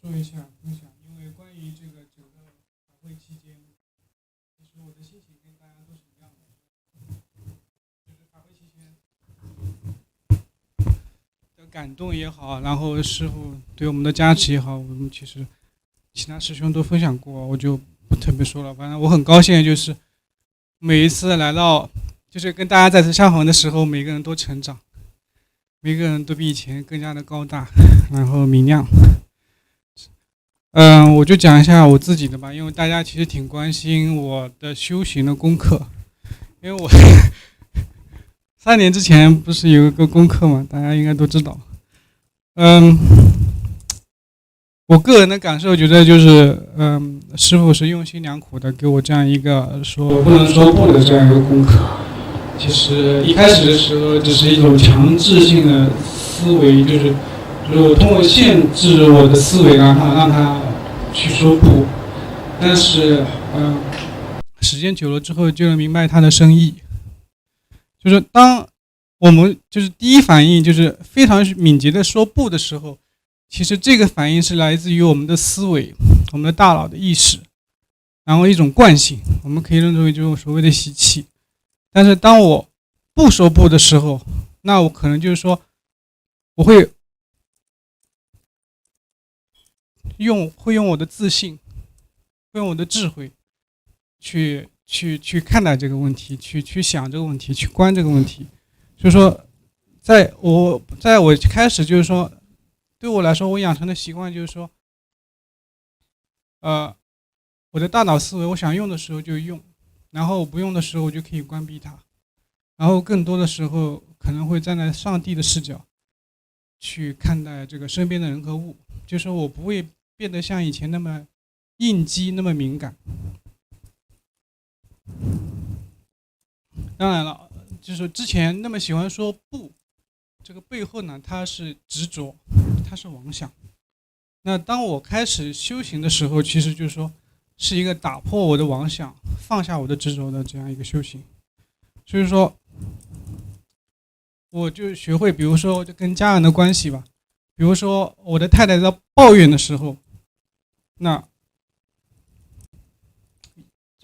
做一下分享，因为关于这个整个法会期间，其实我的心情跟大家都是一样的，就是法会期间的感动也好，然后师傅对我们的加持也好，我们其实其他师兄都分享过，我就不特别说了。反正我很高兴，就是每一次来到，就是跟大家再次相逢的时候，每个人都成长，每个人都比以前更加的高大，然后明亮。我就讲一下我自己的吧，因为大家其实挺关心我的修行的功课，因为我3年之前不是有一个功课嘛，大家应该都知道。嗯，我个人的感受觉得就是，师傅是用心良苦的给我这样一个说不能说不的这样一个功课。其实一开始的时候只是一种强制性的思维，就是我通过限制我的思维，让他去说不，但是时间久了之后就能明白他的深意。就是当我们就是第一反应就是非常敏捷的说不的时候，其实这个反应是来自于我们的思维，我们的大脑的意识，然后一种惯性，我们可以认为就是所谓的习气。但是当我不说不的时候，那我可能就是说我会用我的自信，会用我的智慧去看待这个问题，去想这个问题，去观这个问题。就是说，在我开始就是说，对我来说，我养成的习惯就是说，我的大脑思维，我想用的时候就用，然后不用的时候我就可以关闭它，然后更多的时候可能会站在上帝的视角去看待这个身边的人和物，就是说我不会变得像以前那么应激，那么敏感。当然了，就是之前那么喜欢说不，这个背后呢，它是执着，它是妄想。那当我开始修行的时候，其实就是说是一个打破我的妄想，放下我的执着的这样一个修行。所以说，我就学会，比如说就跟家人的关系吧，比如说我的太太在抱怨的时候，那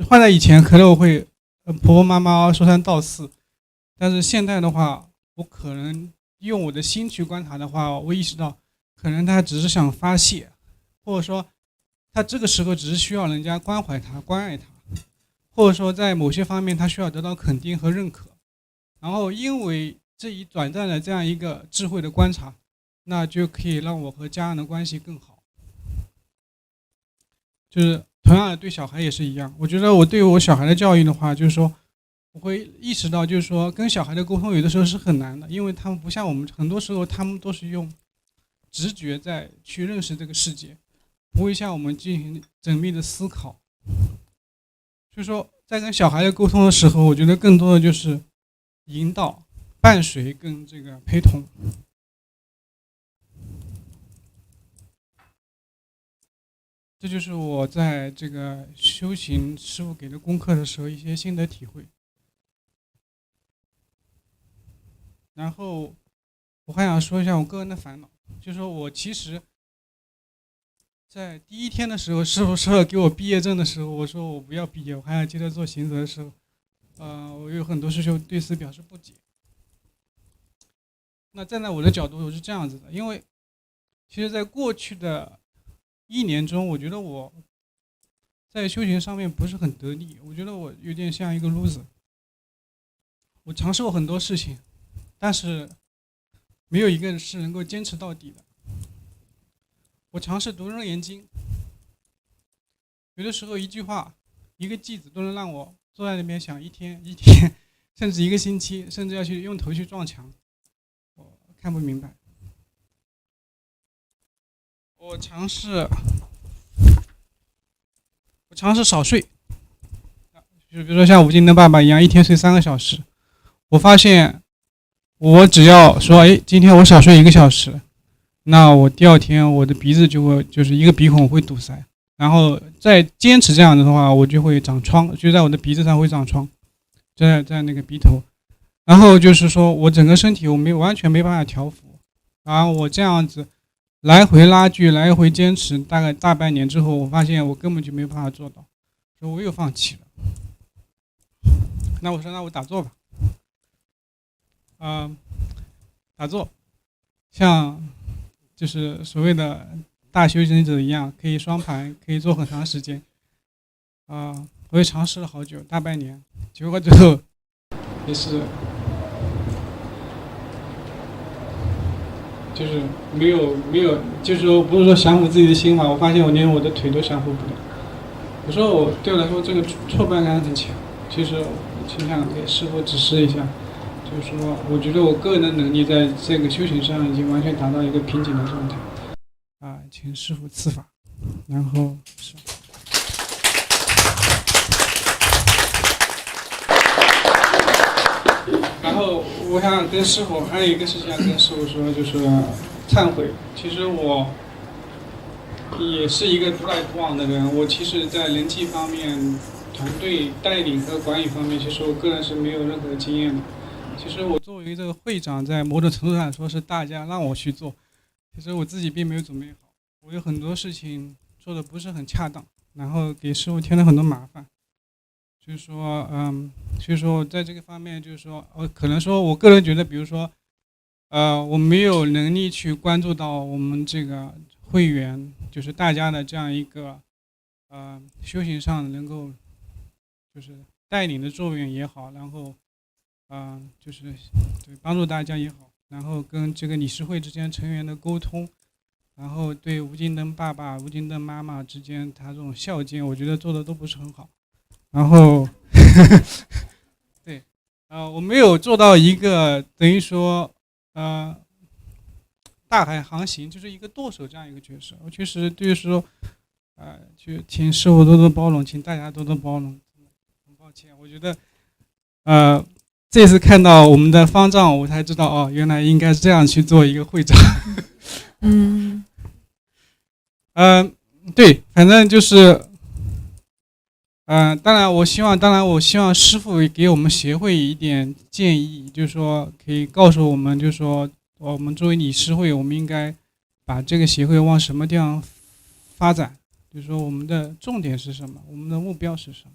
换在以前，可能我会婆婆妈妈说三道四，但是现在的话，我可能用我的心去观察的话，我意识到，可能他只是想发泄，或者说他这个时候只是需要人家关怀他、关爱他，或者说在某些方面他需要得到肯定和认可。然后因为这一短暂的这样一个智慧的观察，那就可以让我和家人的关系更好。就是同样的对小孩也是一样，我觉得我对我小孩的教育的话，就是说我会意识到，就是说跟小孩的沟通有的时候是很难的，因为他们不像我们，很多时候他们都是用直觉在去认识这个世界，不会像我们进行缜密的思考。所以说，在跟小孩的沟通的时候，我觉得更多的就是引导、伴随跟这个陪同。这就是我在这个修行师傅给的功课的时候一些心得体会。然后我还想说一下我个人的烦恼，就是说我其实在第一天的时候，师傅说给我毕业证的时候，我说我不要毕业，我还要接着做行者的时候，我有很多师兄对此表示不解。那站在我的角度，我是这样子的，因为其实在过去的1年中，我觉得我在修行上面不是很得力，我觉得我有点像一个 loser。我尝试过很多事情，但是没有一个是能够坚持到底的。我尝试读楞严经，有的时候一句话、一个句子都能让我坐在那边想一天，甚至一个星期，甚至要去用头去撞墙，我看不明白。我尝试少睡，就比如说像吴京的爸爸一样，一天睡3个小时。我发现，我只要说，哎，今天我少睡1个小时，那我第二天我的鼻子就是一个鼻孔会堵塞，然后再坚持这样的话，我就会长疮，就在我的鼻子上会长疮，在那个鼻头，然后就是说我整个身体我完全没办法调服，然后我这样子，来回拉锯，来回坚持，大概大半年之后，我发现我根本就没办法做到，所以我又放弃了。那我说，那我打坐吧。打坐，像就是所谓的大修行者一样，可以双盘，可以做很长时间。我也尝试了好久，大半年，结果最后也是就是没有，就是说不是说降服自己的心嘛，我发现我连我的腿都降服不了。有时候对我来说这个挫败感很强，其实我倾向给师傅指示一下，就是说我觉得我个人的能力在这个修行上已经完全达到一个瓶颈的状态，请师傅赐法，然后是。然后我想跟师傅还有一个事情想跟师傅说，就是忏悔。其实我也是一个独来独往的人，我其实在人际方面、团队带领和管理方面，其实我个人是没有任何经验的。其实我作为这个会长，在某种程度上说是大家让我去做，其实我自己并没有准备好，我有很多事情做的不是很恰当，然后给师傅添了很多麻烦。就是说，所以说我在这个方面，就是说，可能说我个人觉得，比如说，我没有能力去关注到我们这个会员，就是大家的这样一个，修行上能够，就是带领的作用也好，然后，就是对帮助大家也好，然后跟这个理事会之间成员的沟通，然后对吴金灯爸爸、吴金灯妈妈之间他这种孝敬，我觉得做的都不是很好。然后，对，我没有做到一个等于说，大海航行就是一个舵手这样一个角色。我确实就是说，就请师傅多多包容，请大家多多包容。很抱歉，我觉得，这次看到我们的方丈，我才知道哦，原来应该是这样去做一个会长。对，反正就是。当然我希望师傅给我们协会一点建议，就是说可以告诉我们，就是说我们作为理事会，我们应该把这个协会往什么地方发展，就是说我们的重点是什么，我们的目标是什么。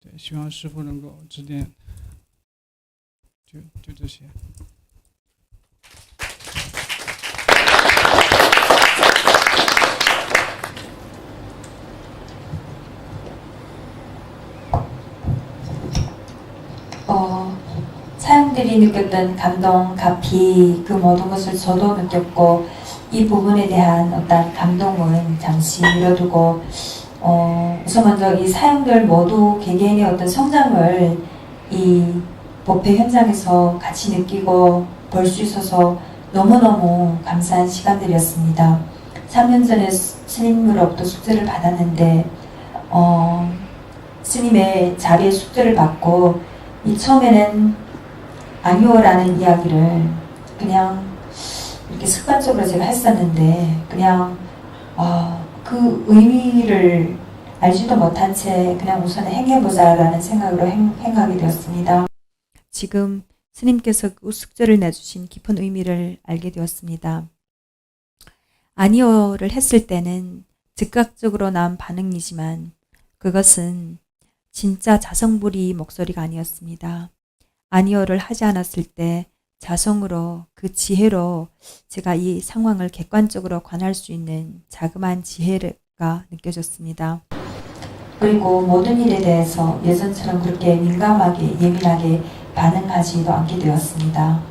对，希望师傅能够指点。就这些。사용들이 느꼈던 감동, 가피 그 모든 것을 저도 느꼈고 이 부분에 대한 어떤 감동은 잠시 미뤄두고 우선 먼저 이 사용들 모두 개개인의 어떤 성장을 이 법회 현장에서 같이 느끼고 볼 수 있어서 너무너무 감사한 시간들이었습니다. 3년 전에 스님으로부터 숙제를 받았는데 스님의 자리에 숙제를 받고 이 처음에는 아니오라는 이야기를 그냥 이렇게 습관적으로 제가 했었는데 그냥 그 의미를 알지도 못한 채 그냥 우선 행해보자라는 생각으로 행하게 되었습니다. 지금 스님께서 그 숙제를 내주신 깊은 의미를 알게 되었습니다. 아니오를 했을 때는 즉각적으로 나온 반응이지만 그것은 진짜 자성불이 목소리가 아니었습니다. 아니오를 하지 않았을 때 자성으로 그 지혜로 제가 이 상황을 객관적으로 관할 수 있는 자그마한 지혜가 느껴졌습니다. 그리고 모든 일에 대해서 예전처럼 그렇게 민감하게 예민하게 반응하지도 않게 되었습니다.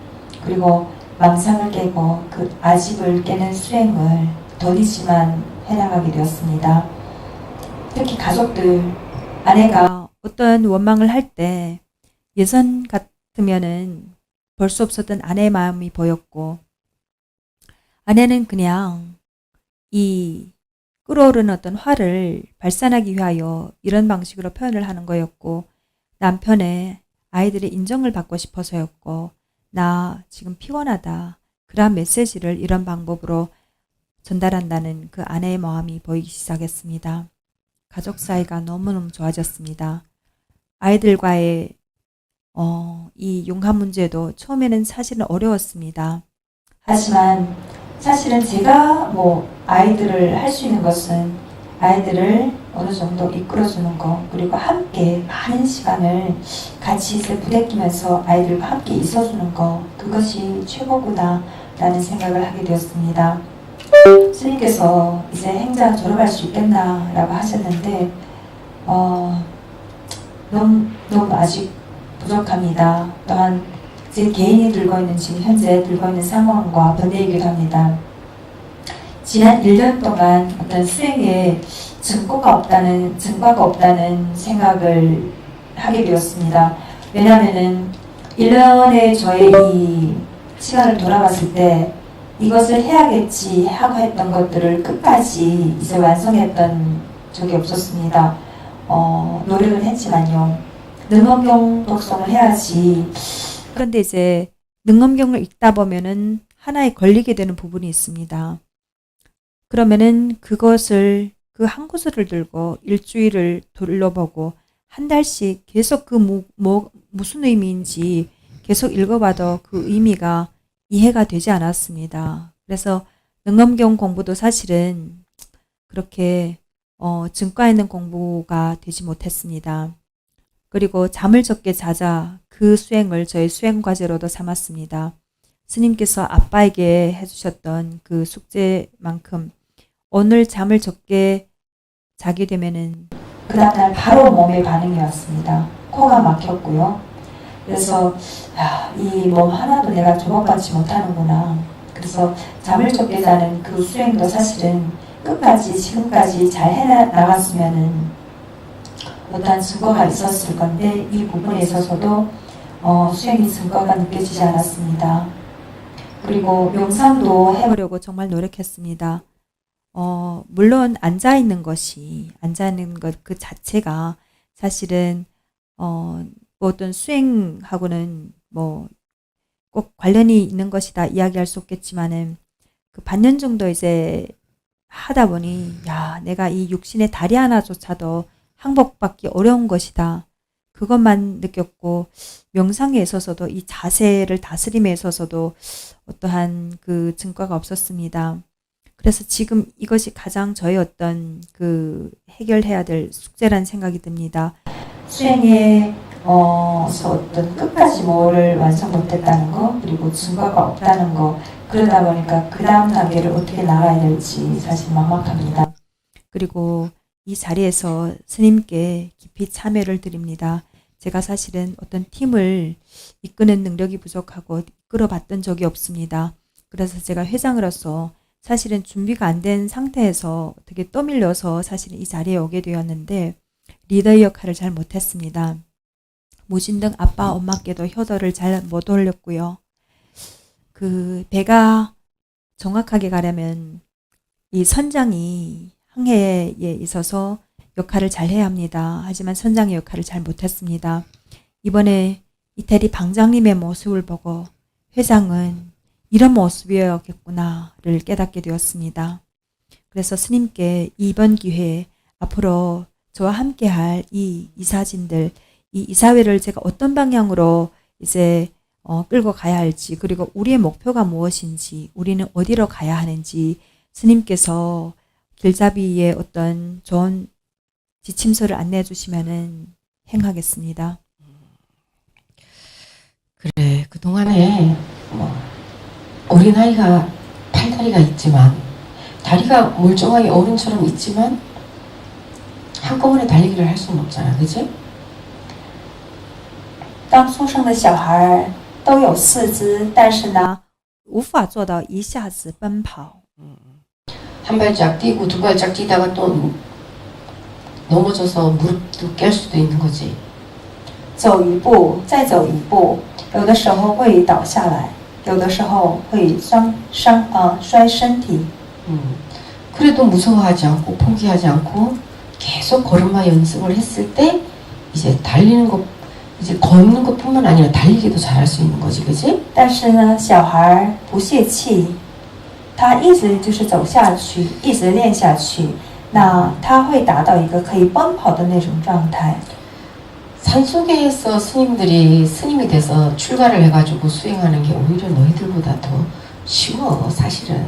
그리고 망상을 깨고 그 아집을 깨는 수행을 더디지만 해나가게 되었습니다. 특히 가족들, 아내가 어떤 원망을 할 때 예전 같으면은 볼 수 없었던 아내의 마음이 보였고 아내는 그냥 이 끓어오르는 어떤 화를 발산하기 위하여 이런 방식으로 표현을 하는 거였고 남편의 아이들의 인정을 받고 싶어서였고 나 지금 피곤하다 그러한 메시지를 이런 방법으로 전달한다는 그 아내의 마음이 보이기 시작했습니다. 가족 사이가 너무너무 좋아졌습니다. 아이들과의 이 용감 문제도 처음에는 사실은 어려웠습니다. 하지만 사실은 제가 뭐 아이들을 할 수 있는 것은 아이들을 어느 정도 이끌어주는 거, 그리고 함께 많은 시간을 같이 이제 부대끼면서 아이들과 함께 있어주는 거, 그것이 최고구나 라는 생각을 하게 되었습니다. 스님께서 이제 행자 졸업할 수 있겠나 라고 하셨는데 너무 아직 부족합니다. 또한 제 개인이 들고 있는 지금 현재 들고 있는 상황과 번뇌이기도 합니다. 지난 1년 동안 어떤 수행에 증거가 없다는 생각을 하게 되었습니다. 왜냐하면은 1년의 저의 이 시간을 돌아봤을 때 이것을 해야겠지 하고 했던 것들을 끝까지 이제 완성했던 적이 없었습니다. 노력은 했지만요. 능엄경 독송을 해야지. 그런데 이제 능엄경을 읽다 보면은 하나에 걸리게 되는 부분이 있습니다. 그러면은 그것을 그 한 구슬을 들고 일주일을 둘러보고 한 달씩 계속 그 무슨 의미인지 계속 읽어봐도 그 의미가 이해가 되지 않았습니다. 그래서 능엄경 공부도 사실은 그렇게 증가 있는 공부가 되지 못했습니다. 그리고 잠을 적게 자자 그 수행을 저의 수행 과제로도 삼았습니다. 스님께서 아빠에게 해주셨던 그 숙제만큼 오늘 잠을 적게 자게 되면은 그 다음날 바로 몸에 반응이 왔습니다. 코가 막혔고요. 그래서 이 몸 하나도 내가 조각받지 못하는구나. 그래서 잠을 적게 자는 그 수행도 사실은 끝까지 지금까지 잘 해나갔으면은 어떠한 증거가 있었을 건데 이 부분에 있어서도 수행의 증거가 느껴지지 않았습니다. 그리고 명상도 해보려고 정말 노력했습니다. 물론 앉아있는 것 그 자체가 사실은 어떤 수행하고는 뭐 꼭 관련이 있는 것이다 이야기할 수 없겠지만은 그 반년 정도 이제 하다 보니 내가 이 육신의 다리 하나조차도 항복받기 어려운 것이다. 그것만 느꼈고 명상에 있어서도 이 자세를 다스림에 있어서도 어떠한 그 증거가 없었습니다. 그래서 지금 이것이 가장 저의 어떤 그 해결해야 될 숙제라는 생각이 듭니다. 수행에 어떤 끝까지 뭐를 완성 못했다는 거, 그리고 증거가 없다는 거, 그러다 보니까 그 다음 단계를 어떻게 나가야 될지 사실 막막합니다. 그리고 이 자리에서 스님께 깊이 참여를 드립니다. 제가 사실은 어떤 팀을 이끄는 능력이 부족하고 이끌어봤던 적이 없습니다. 그래서 제가 회장으로서 사실은 준비가 안 된 상태에서 되게 떠밀려서 사실은 이 자리에 오게 되었는데 리더의 역할을 잘 못했습니다. 모진등 아빠 엄마께도 효도를 잘 못 올렸고요. 그 배가 정확하게 가려면 이 선장이 항해에 있어서 역할을 잘 해야 합니다. 하지만 선장의 역할을 잘 못했습니다. 이번에 이태리 방장님의 모습을 보고 회장은 이런 모습이었겠구나를 깨닫게 되었습니다. 그래서 스님께 이번 기회에 앞으로 저와 함께할 이 이사진들, 이 이사회를 제가 어떤 방향으로 이제 끌고 가야 할지, 그리고 우리의 목표가 무엇인지, 우리는 어디로 가야 하는지 스님께서 길잡이의 어떤 좋은 지침서를 안내해 주시면은 행하겠습니다. 그래, 그동안에 어린아이가 팔다리가 있지만 다리가 멀쩡하게 어른처럼 있지만 한꺼번에 달리기를 할 수는 없잖아, 그치? 当出生的小孩都有四肢，但是呢，无法做到一下子奔跑。 한 발짝 뛰고 두 발짝 뛰다가 또 넘어져서 무릎도 깰 수도 있는 거지. 走一步，再走一步，有的时候会倒下来，有的时候会摔身体。 그래도 무서워하지 않고 포기하지 않고 계속 걸음마 연습을 했을 때 이제 달리는 것, 이제 걷는 것뿐만 아니라 달리기도 잘할 수 있는 거지, 그치? 但是呢，小孩不泄气，他一直就是走下去，一直练下去，那他会达到一个可以奔跑的那种状态。 산속에서 스님들이 스님이 돼서 출가를 해가지고 수행하는 게 오히려 너희들보다 더 쉬워 사실은.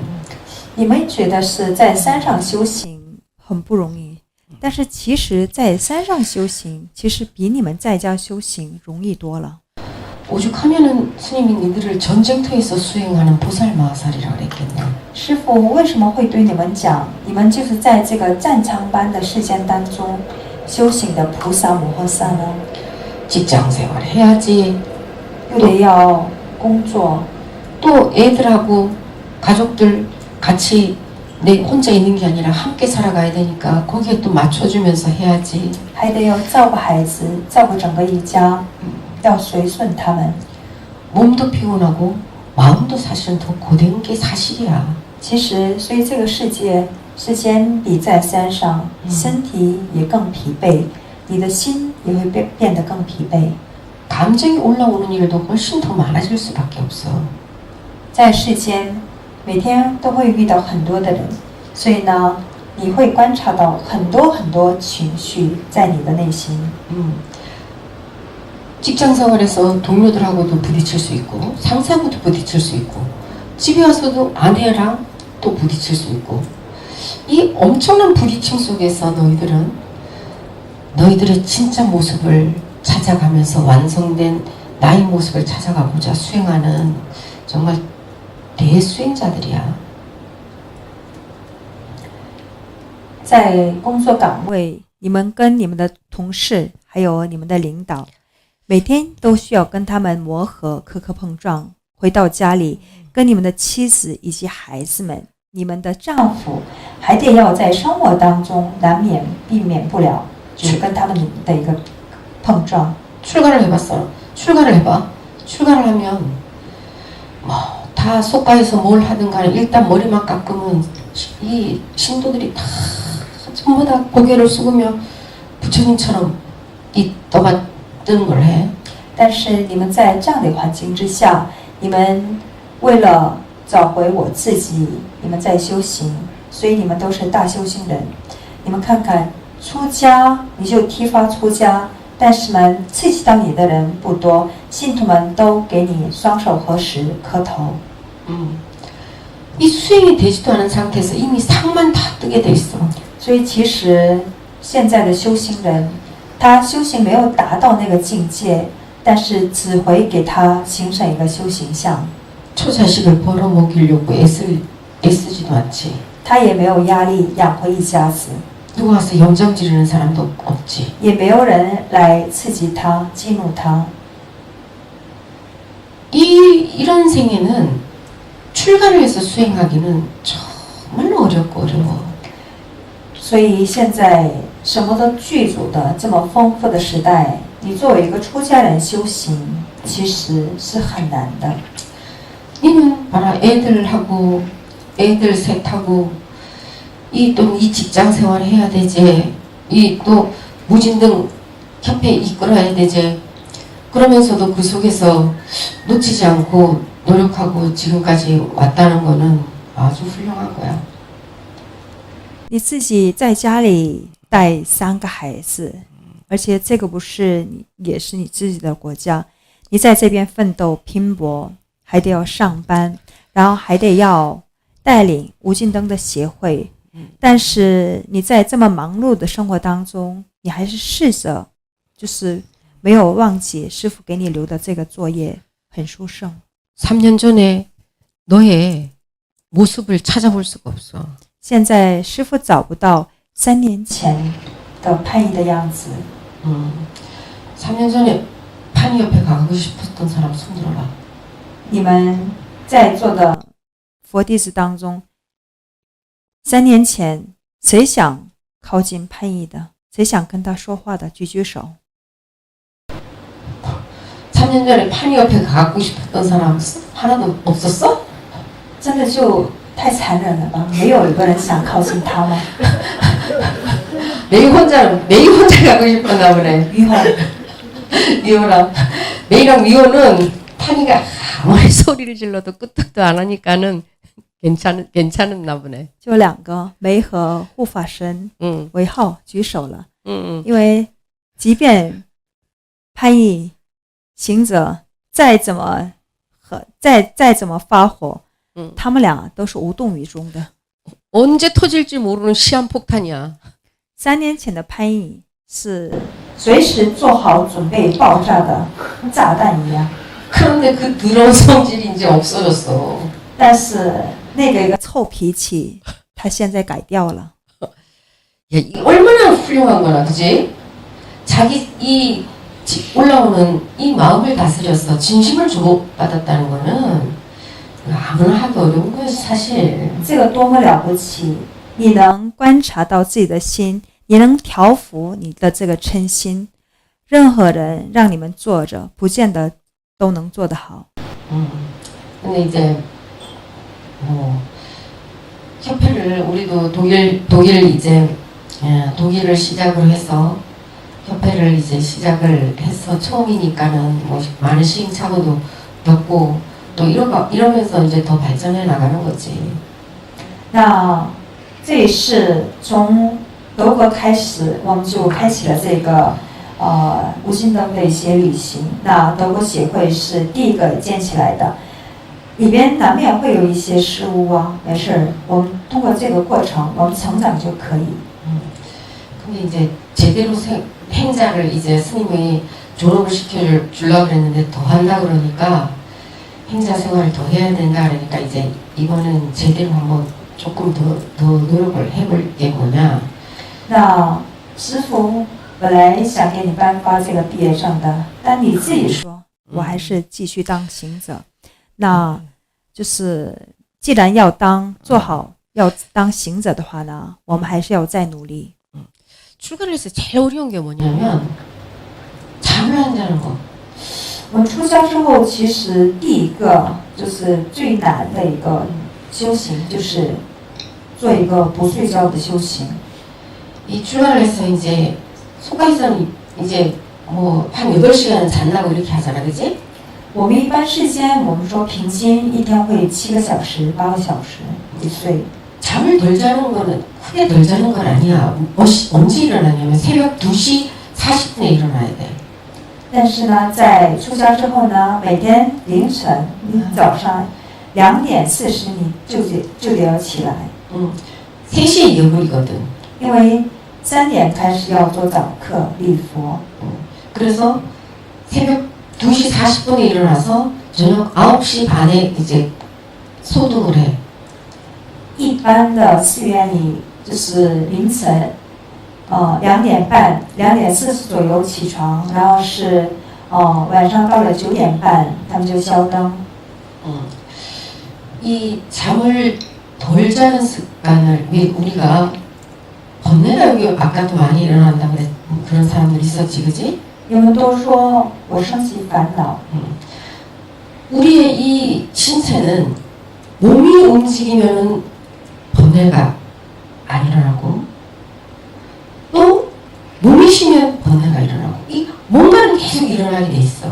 你们觉得是在山上修行很不容易，但是其实在山上修行其实比你们在家修行容易多了。 오죽하면은 스님이 니들을 전쟁터에서 수행하는 보살마살이라고 그랬겠네. 师父为什么会对你们讲，你们就是在这个战场般的世间当中修行的菩萨摩诃萨呢？ 직장생활 해야지. 又得要工作， 또 애들하고 가족들 같이 내 혼자 있는 게 아니라 함께 살아가야 되니까 거기에 또 맞춰주면서 해야지. 还得要照顾孩子，照顾整个一家，要随顺他们。 몸도 피곤하고 마음도 사실은 더 고된 게 사실이야. 其实，所以这个世界时间比在山上，身体也更疲惫，你的心也会变得更疲惫。 감정이 올라오는 일도 훨씬 더 많아질 수밖에 없어. 在世间，每天都会遇到很多的人，所以呢，你会观察到很多情绪在你的内心。 직장생활에서 동료들하고도 부딪힐 수 있고 상사하고도 부딪힐 수 있고 집에 와서도 아내랑 또 부딪힐 수 있고 이 엄청난 부딪힘 속에서 너희들의 진짜 모습을 찾아가면서 완성된 나의 모습을 찾아가고자 수행하는 정말 대수행자들이야. 在工作岗位，你们跟你们的同事还有你们的领导，每天都需要跟他们磨合、磕磕碰撞。回到家里，跟你们的妻子以及孩子们，你们的丈夫，还得要在生活当中难免避免不了，就是跟他们的一个碰撞。 출가를 해봤어. 출가를 해봐. 출가를 하면 다 속가에서 뭘 하든 간에 일단 머리만 깎으면 이 신도들이 다 전부 다 고개를 숙으며 부처님처럼 이 떠받드는 걸 해. 但是你们在这样的环境之下，你们为了找回我自己，你们在修行，所以你们都是大修行人。你们看看，出家你就提发出家。 但是们刺激到你的人不多，信徒们都给你双手合十磕头。 이 수행이 되지도 않은 상태에서 이미 상만 다 뜨게 돼 있어. 所以其实现在的修行人，他修行没有达到那个境界，但是只会给他形成一个修行相。 초자식을 벌어먹이려고 애쓰지도 않지. 他也没有压力养活一家子。 누가 와서 염장 지르는 사람도 없지. 也没有人来刺激他、激怒他。 이런 생에는 출가를 해서 수행하기는 정말로 어렵고 어려워. 所以现在什么都具足的这么丰富的时代，你作为一个出家人修行，其实是很难的。 니는 봐라 애들하고 애들 셋하고 이 직장 생활 해야 되지. 이 또 무진등 협회 이끌어야 되지. 그러면서도 그 속에서 놓치지 않고 노력하고 지금까지 왔다는 거는 아주 훌륭한 거야. 你自己在家里带3个孩子，而且这个不是你，也是你自己的国家。你在这边奋斗拼搏，还得要上班，然后还得要带领无尽灯的协会。 但是你在这么忙碌的生活当中，你还是试着，就是没有忘记师父给你留的这个作业，很殊胜。 3년 전에 너의 모습을 찾아볼 수가 없어. 现在师父找不到3年前的叛逆的样子。 3년 전에 판이 옆에 가고 싶었던 사람 손 들어라. 你们在座的佛弟子当中。 3年前，谁想靠近叛逆的？谁想跟他说话的？举举手。 3년 전에 판이 옆에 가고 싶었던 사람 하나도 없었어? 真的就太残忍了吧？没有一个人想靠近他吗？ 매일 혼자 가고 싶었나 보네. 미호랑 매일랑 미호는 판이가 아무리 소리를 질러도 끄떡도 안 하니까는 괜찮았나 보네. 就2个梅和护法神为号举手了。 因为即便叛逆行者再怎么发火，他们俩都是无动于衷的。 언제 터질지 모르는 시한폭탄이야. 3年前的潘毅是随时做好准备爆炸的炸弹一样， 그런데 그 더러운 성질이 이제 없어졌어. 但是那个一个臭脾气，他现在改掉了。 야, 이 얼마나 훌륭한 거야, 그지? 자기 이 올라오는 이 마음을 다스려서 진심을 주목받았다는 거는 아무나 하기 어려운 거예요, 사실. 这个多么了不起！你能观察到自己的心，你能调服你的这个嗔心。任何人让你们做着，不见得都能做得好。 근데 이제 협회를 우리도 독일 이제 독일을 시작으로 해서 협회를 이제 시작을 해서 처음이니까는 뭐 많은 시행착오도 겪고 또 이러면서 이제 더 발전해 나가는 거지. 那这也是从德国开始，我们就开启了这个无心灯的一些旅行。那德国协会是第一个建起来的，里边难免会有一些失误啊，没事儿，我们通过这个过程，我们成长就可以。 근데 이제 제대로 행자를 이제 스님이 졸업을 시켜주려고 그랬는데 더 한다 그러니까 행자 생활을 더 해야 된다 그러니까 이제 이번엔 제대로 한번 조금 더 노력을 해볼 게 뭐냐. 那师傅本来想给你颁发这个毕业证的，但你自己说，我还是继续当行者。那就是既然要做好要当行者的话呢，我们还是要再努力。 출가를 해서 제일 어려운 게 뭐냐면 잠을 안 자는 거. 我们出家之后，其实第一个就是最难的一个修行，就是做一个不睡觉的修行。 이 출가를 해서 이제 속가에서는 이제 뭐 한 8시간 잔다고 이렇게 하잖아, 그지? 我们一般世间，我们说平均一天会7个小时、8个小时一睡。 잠을 덜 자는 거는 크게 덜 자는 건 아니야. 언제 일어나냐면 새벽 2시 40분에 일어나야 돼. 但是呢，在出家之后呢，每天凌晨，你早上2点40你就得要起来， 3시에 예불이거든. 因为3点开始要做早课礼佛。 그래서 새벽 2시 40분에 일어나서 저녁 9시 반에 이제 소등을 해. 一般的寺院里就是凌晨2点半、2点40左右起床，然后是晚上到了9点半，他们就消灯。 이 잠을 덜 자는 습관을 우리가 번뇌가 여기 아까도 많이 일어난다 그래 그런 사람들 있었지, 그지? 你们都说我升起烦恼， 우리의 이 신체는 몸이 움직이면은 번뇌가 안 일어나고 또 몸이 쉬면 번뇌가 일어나고 이 뭔가는 계속 일어나게 돼 있어.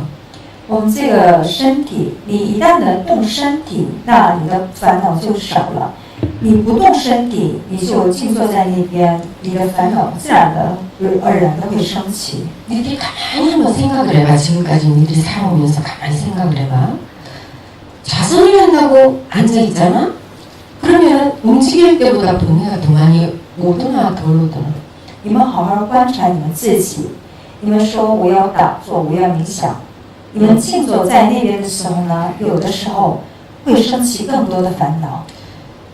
我们这个身体，你一旦能动身体，那你的烦恼就少了。你不动身体，你就静坐在那边，你的烦恼自然而然的会升起。 니들이 가만히 한번 생각을 해봐. 지금까지 니들이 살아오면서 가만히 생각을 해봐. 자선을 한다고 앉아있잖아? 그러면 움직일 때보다 번뇌가 더 많이 오드나 덜 오드나? 你们好好观察你们自己。你们说我要打坐，我要冥想。你们静坐在那边的时候呢，有的时候会升起更多的烦恼。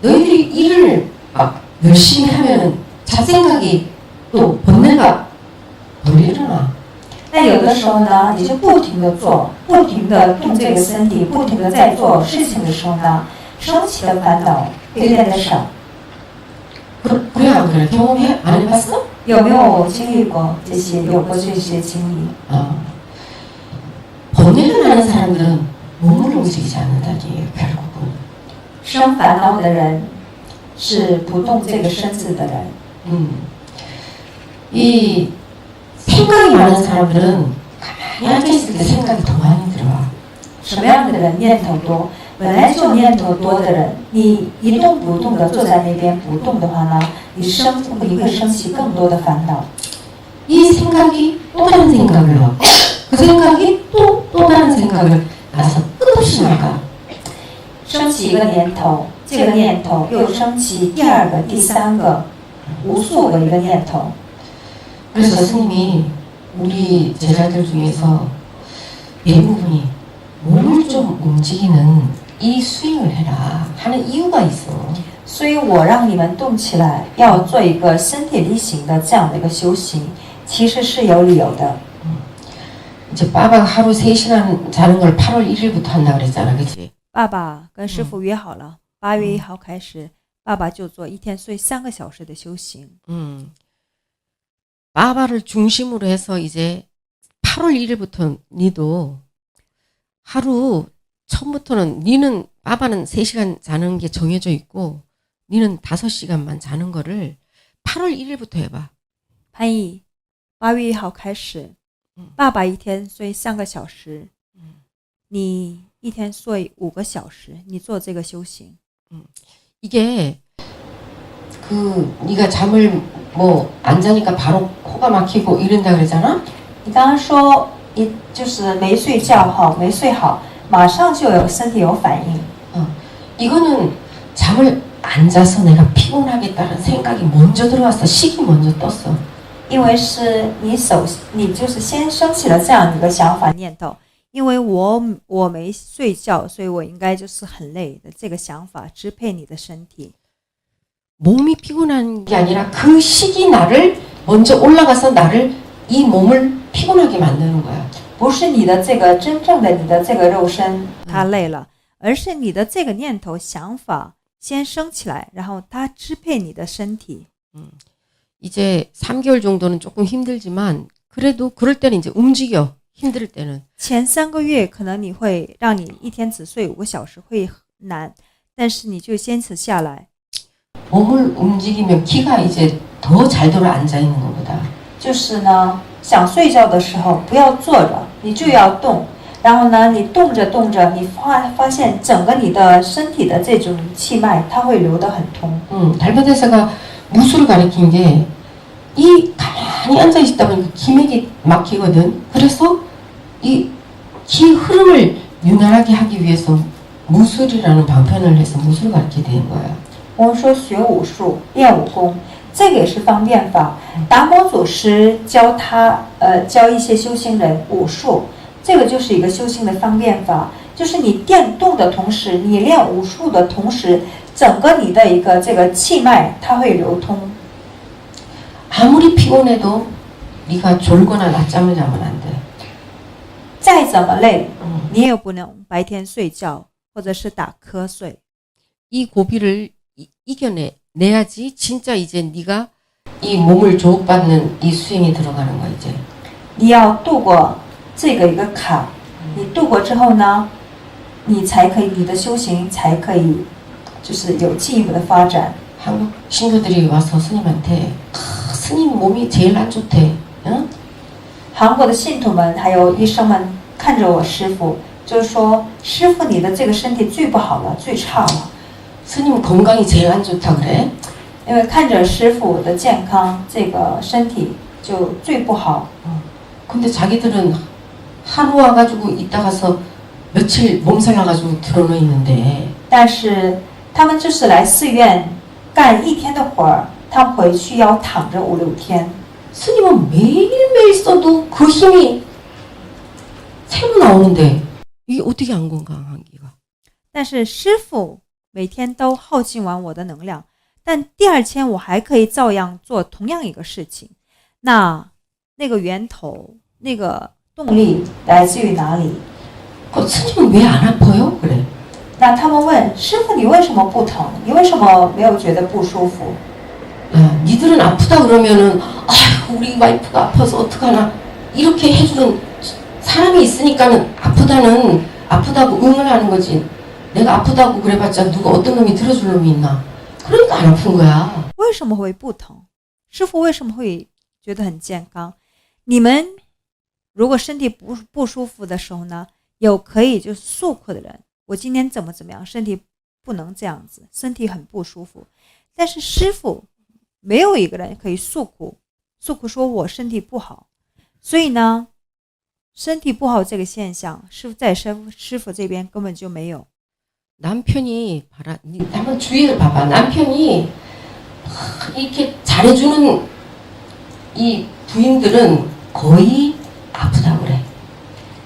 너희들이 일을 막 열심히 하면은 잡생각이 또 번뇌가 덜 일어나. 但有的时候呢，你就不停的做，不停的动这个身体，不停的在做事情的时候呢，升起的烦恼会变得少。 그래 안 그래? 경험해? 안 해봤어? 有没有经历过这些？有过这些经历？ 번뇌가 나는 사람들은 몸을 움직이지 않는다니 결국은. 生烦恼的人是不动这个身子的人。 이 생각이 많은 사람들은 가만히 앉아있을 때 생각이 더 많이 들어와. 什么样的人念头多？本来就念头多的人，你一动不动的坐在那边不动的话呢，你会升起更多的烦恼。 이 생각이 또 다른 생각을 넣고 그 생각이 또 다른 생각을 나서 끝없이 나가. 升起一个念头，这个念头又升起第二个、第三个，无数个一个念头。 그래서 스님이 우리 제자들 중에서 대부분이 몸을 좀 움직이는 이 스윙을 해라 하는 이유가 있어. 所以我让你们动起来，要做一个身体力行的这样的一个修行，其实是有理由的。 이제 빠바가 하루 3시간 자는 걸 8월 1일부터 한다 그랬잖아, 그치? 爸爸跟师傅约好了，8月1号开始，爸爸就做一天睡3个小时的修行。 빠바를 중심으로 해서 이제 8월 1일부터 니도 하루 처음부터는 니는 빠바는 3시간 자는 게 정해져 있고 니는 5시간만 자는 거를 8월 1일부터 해봐. 潘毅，8月1号开始，爸爸一天睡3个小时，你一天睡5个小时，你做这个修行。 이게 그 네가 잠을 뭐 안 자니까 바로 코가 막히고 이런다 그러잖아? 你刚刚说就是没睡觉哈，没睡好，马上就有身体有反应。 이거는 잠을 안 자서 내가 피곤하겠다는 생각이 먼저 들어왔어. 식이 먼저 떴어. 因为是你就是先升起了这样一个想法念头，因为我没睡觉，所以我应该就是很累的这个想法支配你的身体。 몸이 피곤한 게 아니라 그 식이 나를 먼저 올라가서 나를 이 몸을 피곤하게 만드는 거야. 不是你的这个真正的你的这个肉身它累了，而是你的这个念头想法先升起来，然后它支配你的身体。 이제 3개월 정도는 조금 힘들지만 그래도 그럴 때는 이제 움직여. 힘들 때는. 前3个月可能你会让你一天只睡5个小时会难，但是你就坚持下来。 몸을 움직이면 기가 이제 더 잘 돌아 앉아 있는 것보다. 就是呢，想睡觉的时候不要坐着，你就要动。然后呢，你动着动着，你发现整个你的身体的这种气脉，它会流得很通。 달바대사가 무술을 가리킨 게 이 가만히 앉아 있다 보니까 기맥이 막히거든. 그래서 이 기 흐름을 유난하게 하기 위해서 무술이라는 방편을 해서 무술을 가르치게 된 거야. 我们说学武术、练武功，这个也是方便法。达摩祖师教教一些修行人武术，这个就是一个修行的方便法。就是你电动的同时，你练武术的同时，整个你的一个这个气脉它会流通。 아무리 피곤해도 네가 졸거나 낮잠을 자면 안 돼. 再怎么累，你也不能白天睡觉或者是打瞌睡。 이 고비를 이겨내야지 진짜 이제 네가 이 몸을 조업받는 이 수행이 들어가는 거야 이제. 你要度过这个一个坎，你度过之后呢，你才可以，你的修行才可以，就是有进一步的发展。 한국 신도들이 와서 스님한테 스님 몸이 제일 안 좋대. 응? 韩国的信徒们还有医生们看着我师父，就是说师父你的这个身体最不好了，最差了。 스님 건강이 제일 안 좋다 그래? 因为看着师父的健康，这个身体就最不好。 근데 자기들은 하루 와가지고 이따 가서 며칠 몸살 나가지고 들어놓 있는데. 但是他们就是来寺院干1天的活儿，他们回去要躺着5、6天。 스님은 매일매일 써도 그 힘이 새로 나오는데 이게 어떻게 안 건강한 기가? 但是师父每天都耗尽完我的能量，但第2天我还可以照样做同样一个事情。那个源头，那个动力来自于哪里？ 그 스님은 왜 안 아파요? 그래. 那他们问师父，你为什么不疼？你为什么没有觉得不舒服？ 야, 니들은 아프다 그러면은 아휴 우리 와이프가 아파서 어떡하나 이렇게 해주는 사람이 있으니까는 아프다고 응원하는 거지. 내가 아프다고 그래봤자 누가 어떤 놈이 들어줄 놈이 있나. 그러니까 안 아픈 거야. 为什么会不疼？师父为什么会觉得很健康？你们如果身体不舒服的时候呢，有可以就是诉苦的人，我今天怎么样，身体不能这样子，身体很不舒服。但是师父没有一个人可以诉苦说我身体不好，所以呢，身体不好这个现象是在师父这边根本就没有。 남편이 한번 주위를 봐봐. 남편이 이렇게 잘해주는 이 부인들은 거의 아프다고 그래.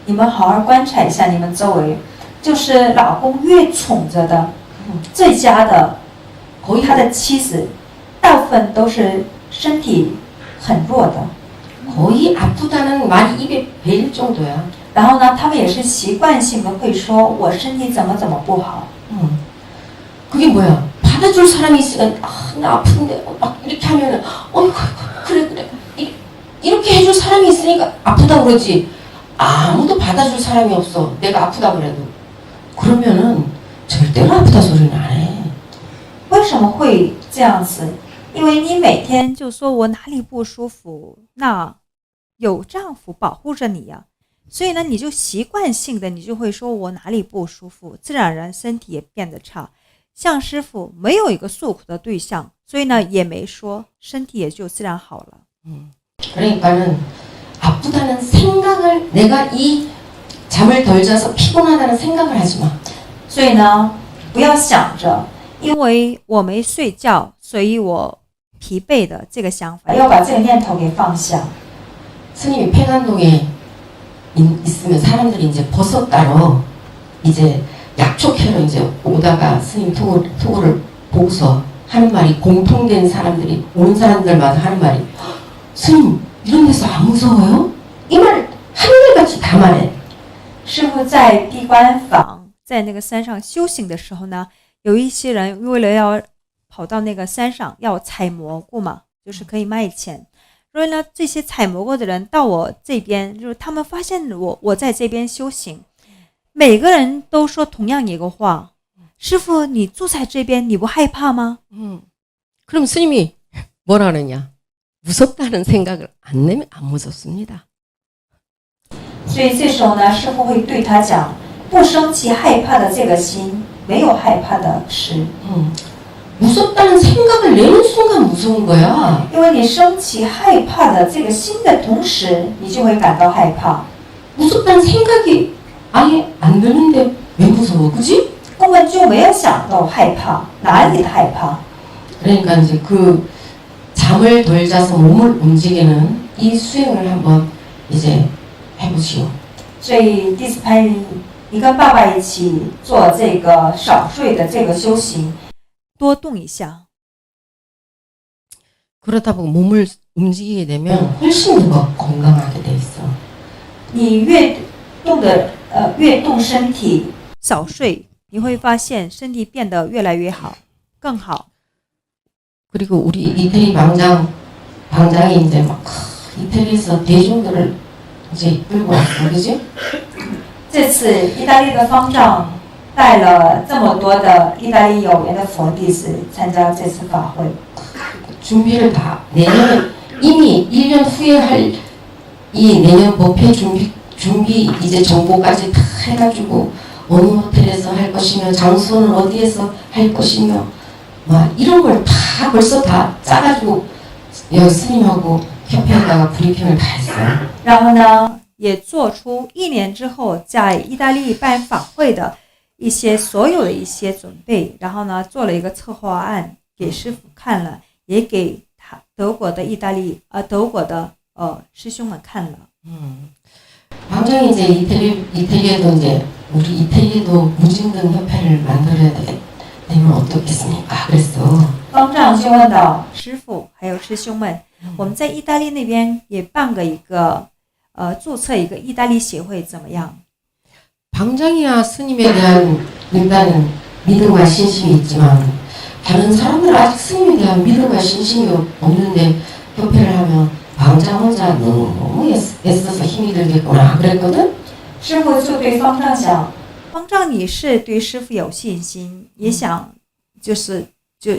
你们好好观察一下你们周围，就是老公越宠着的，最佳的， 거의 他的妻子，大部分都是身体很弱的。 거의 아프다는 말이 입에 배일 정도야. 然后呢，他们也是习惯性的会说我身体怎么不好。 그게 뭐야? 받아줄 사람이 있으면 나 아픈데 막 이렇게 하면은 그래 이렇게 해줄 사람이 있으니까 아프다 그러지. 아무도 받아줄 사람이 없어. 내가 아프다 그래도. 그러면은 절대로 아프다 소리는 안 해. 为什么会这样子？因为你每天就说我哪里不舒服，那有丈夫保护着你呀，所以呢，你就习惯性的你就会说我哪里不舒服，自然而然身体也变得差。像师傅没有一个诉苦的对象，所以呢也没说，身体也就自然好了。 그러니까는 아프다는 생각을 내가 이 잠을 덜 자서 피곤하다는 생각을 하지 마. 所以呢，不要想着，因为我没睡觉，所以我疲惫的这个想法，要把这个念头给放下。 스님이 팽안동에 있으면 사람들이 이제 버섯 따러 이제 약초캐러 이제 오다가 스님 토고를 보고서 하는 말이 공통된 사람들이 오는 사람들마다 하는 말이 스님 이런 데서 안 무서워요? 이 말 한결같이 다 말해. 师父在闭关坊，在那个山上修行的时候呢，有一些人为了要跑到那个山上要采蘑菇嘛，就是可以卖钱。所以呢，这些采蘑菇的人到我这边，就是他们发现我在这边修行，每个人都说同样一个话：师父，你住在这边，你不害怕吗？ 그럼 스님이 뭐라 그러냐? 무섭다는 생각을 안 내면 안 무섭습니다. 所以这时候呢，师父会对他讲：不生气害怕的这个心，没有害怕的事。 무섭다는 생각을 내는 순간 무서운 거야. 因为你升起害怕的这个心的同时，你就会感到害怕。 무섭다는 생각이 아예 안 드는데 왜 무서워, 그지? 根本就没有想到害怕，哪里的害怕？ 그러니까 이제 그 잠을 덜 자서 몸을 움직이는 이 수행을 한번 이제 해보시오. 所以第四拍，你跟爸爸一起做这个少睡的这个修行，多动一下。 그러다 보고 몸을 움직이게 되면 훨씬 더 건강하게 돼 있어. 你越动身体，少睡，你会发现身体变得越来越好，更好。 그리고 우리 이태리 방장이 이제 막 이태리에서 대중들을 이제 끌고 왔어, 그지? 这次意大利的方丈带了这么多的意大利有缘的佛弟子参加这次法会。 준비를 다 내년 이미 1년 후에 할 이 내년 법회 준비 이제 정보까지 다 해가지고 어느 호텔에서 할 것이며 장소는 어디에서 할 것이며 막 이런 걸 다 벌써 다 짜가지고 여기 스님하고 협회에다가 브리핑을 다 했어요. 然后呢，也做出1年之后在意大利办法会的所有的一些准备，然后呢，做了一个策划案给师父看了，也给德国的师兄们看了。 방장이 이제 이태리에도 이제 우리 이태리에도 무증등 협회를 만들어야 되면 어떻겠습니까? 그랬어. 方丈就问到师父还有师兄们，我们在意大利那边也办注册一个意大利协会怎么样？ 방장이나 스님에 대한 일단은 믿음과 신심이 있지만 다른 사람들은 아직 스님에 대한 믿음과 신심이 없는데 협회를 하면 방장 혼자 너무 애써서 힘이 들겠구나 그랬거든? 师父就对方丈讲，方丈你是对师父有信心，也想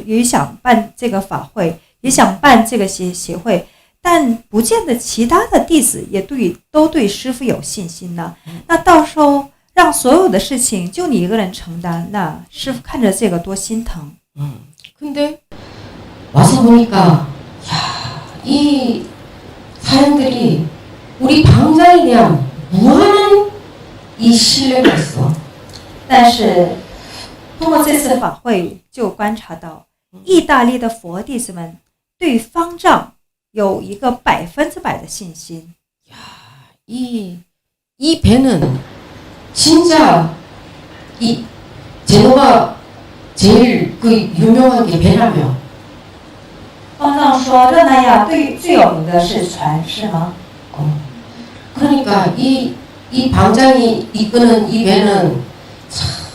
也想办这个法会，也想办这个协会，但不见得其他的弟子也都对师父有信心呢。那到时候让所有的事情就你一个人承担，那师父看着这个多心疼。 근데 와서 보니까 이 사람들이 우리 방장에 대한 무한한 이 신뢰가 있어. 但是这次法会就观察到，意大利的佛弟子们对方丈有一个100%的信心。 이 배는 진짜 이 제노가 제일 그 유명한 게 배라며. 方丈说，热那亚最有名的是船，是吗？ 그러니까 이 방장이 이끄는 이 배는 참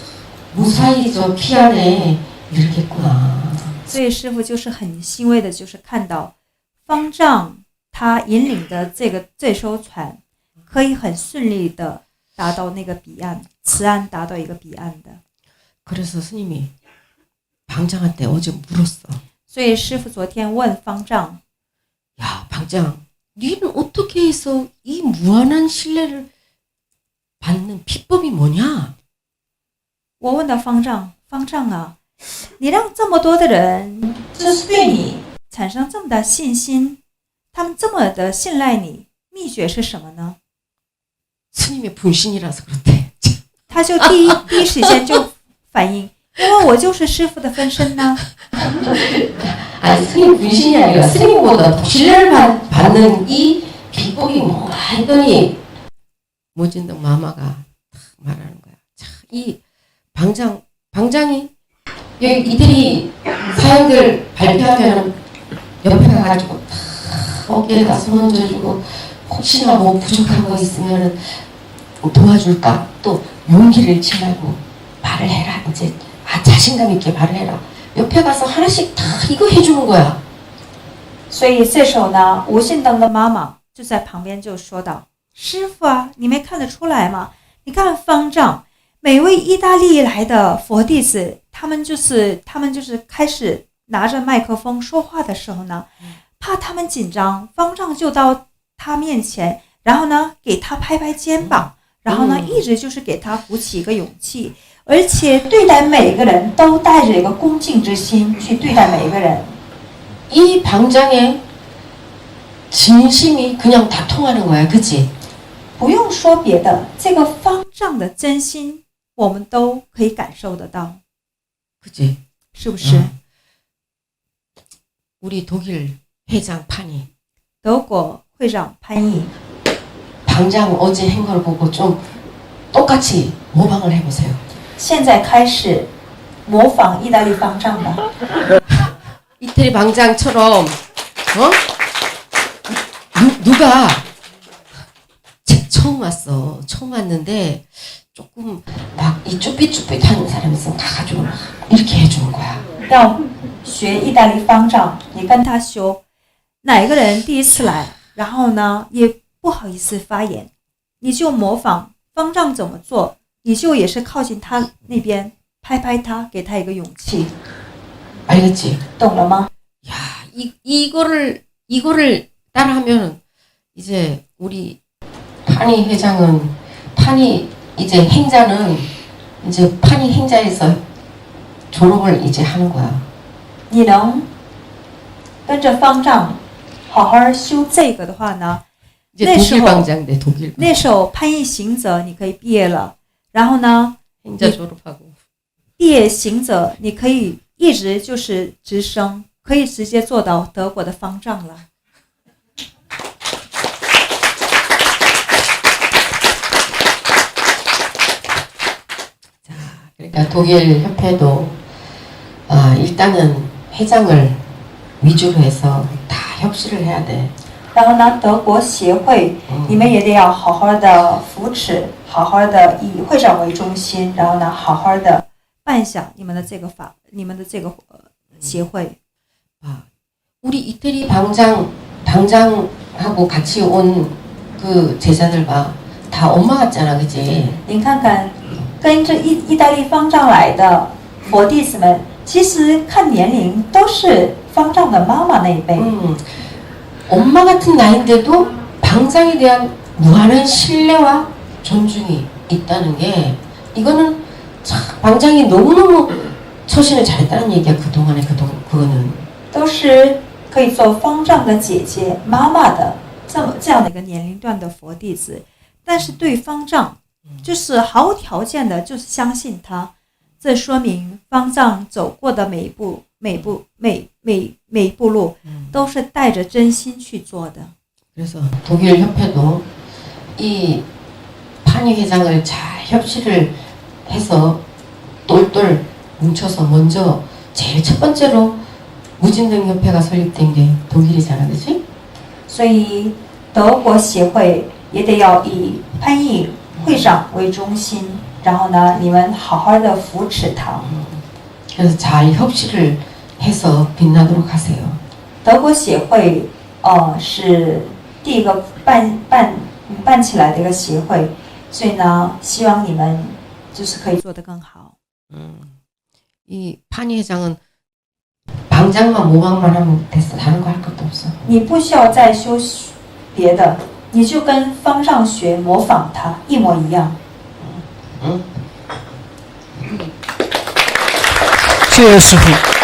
무사히 저 피 안에 이렇겠구나. 所以师父就是很欣慰的，就是看到方丈他引领的这艘船可以很顺利的达到那个彼岸，慈安达到一个彼岸的。 그래서 스님이 방장한테 어제 물었어. 所以师父昨天问方丈， 야, 방장, 너는 어떻게 해서 이 무한한 신뢰를 받는 비법이 뭐냐? 我问到方丈，方丈啊，你让这么多的人就是对你产生这么大信心，他们这么的信赖你，秘诀是什么呢？ 스님의 분신이라서 그렇대. 他就第一时间就反应，因为我就是师父的分身呢。 아니, 스님 분신이 아니라 스님보다 더 신뢰를 받는 이 비법이 뭐가 했더니 모진동 마마가 딱 말하는 거야. 자, 이 방장이 여기 이태리 사형들 발표하면 옆에 가가지고 딱 어깨에다 손 얹어주고 혹시나 뭐 부족한 거 있으면 도와줄까? 또 용기를 잃지 말고 말을 해라. 이제 자신감 있게 말을 해라. 옆에 가서 하나씩 다 이거 해주는 거야. 所以这时候呢，吴信登的妈妈就在旁边就说道：“师傅啊，你没看得出来吗？你看方丈，每位意大利来的佛弟子，他们就是开始拿着麦克风说话的时候呢，怕他们紧张，方丈就到他面前，然后呢给他拍拍肩膀，然后呢一直就是给他鼓起一个勇气。” 而且对待每个人都带着一个恭敬之心去对待每一个人。 이 방장의 진심이 그냥 다 통하는 거야, 그치? 不用说别的，这个方丈的真心我们都可以感受得到， 그치? 是不是？ 우리 독일 회장 판이 德国会长潘毅， 방장 어제 한 걸 보고 좀 똑같이 모방을 해보세요. 现在开始模仿意大利方丈吧。 이태리 방장처럼 누가 처음 왔어. 처음 왔는데 조금 막 이 쭈삣쭈삣하는 사람이 있으면 가가지고 막 이렇게 해주는 거야. 要学意大利方丈，你跟他修，哪个人第一次来，然后呢也不好意思发言，你就模仿方丈怎么做。 你就也是靠近他那边拍拍他，给他一个勇气。 알겠지? 懂了吗？ 야, 이거를 따라하면 이제 우리 판이 회장은 판이 이제 행자는 이제 판이 행자에서 졸업을 이제 하는 거야. 你能跟着方丈好好修这个的话呢， 이제 독일 방장대 독일. 那时候潘毅行者你可以毕业了。 然后呢， 행자 졸업하고 毕业行者，你可以一直就是直升，可以直接做到德国的方丈了。 자, 그러니까 독일 협회도 일단은 회장을 위주로 해서 다 협치를 해야 돼. 然后呢，德国协会，你们也得要好好的扶持，好好的以会长为中心，然后呢，好好的办下你们的这个协会。 우리 이태리 방장하고 같이 온 그 제자들 봐, 다 엄마 같잖아, 그치? 您看看，跟着意大利方丈来的佛弟子们，其实看年龄都是方丈的妈妈那一辈。 엄마 같은 나이인데도 방장에 대한 무한한 신뢰와 존중이 있다는 게 이거는 참 방장이 너무너무 처신을 잘했다는 얘기야. 그거는 都是可以做方丈的姐姐、妈妈的这样的一个年龄段的佛弟子，但是对方丈就是毫无条件的，就是相信他，这说明方丈走过的每一步路都是带着真心去做的。 그래서 독일 협회도 이 판의 회장을 잘 협치를 해서 똘똘 뭉쳐서 먼저 제일 첫 번째로 무진등 협회가 설립된 게 독일이잖아, 그렇지? 所以德国协会也得要以潘毅会长为中心，然后呢，你们好好的扶持他。 그래서 잘 협치를 해서 빛나도록 하세요. 德国协会是第一个办起来的一个协会，所以呢，希望你们就是可以做得更好。 이 판의 회장은 방장만 모방만 하면 됐어. 다른 거 할 것도 없어. 你不需要再修别的，你就跟方丈学模仿他一模一样。 谢谢师傅。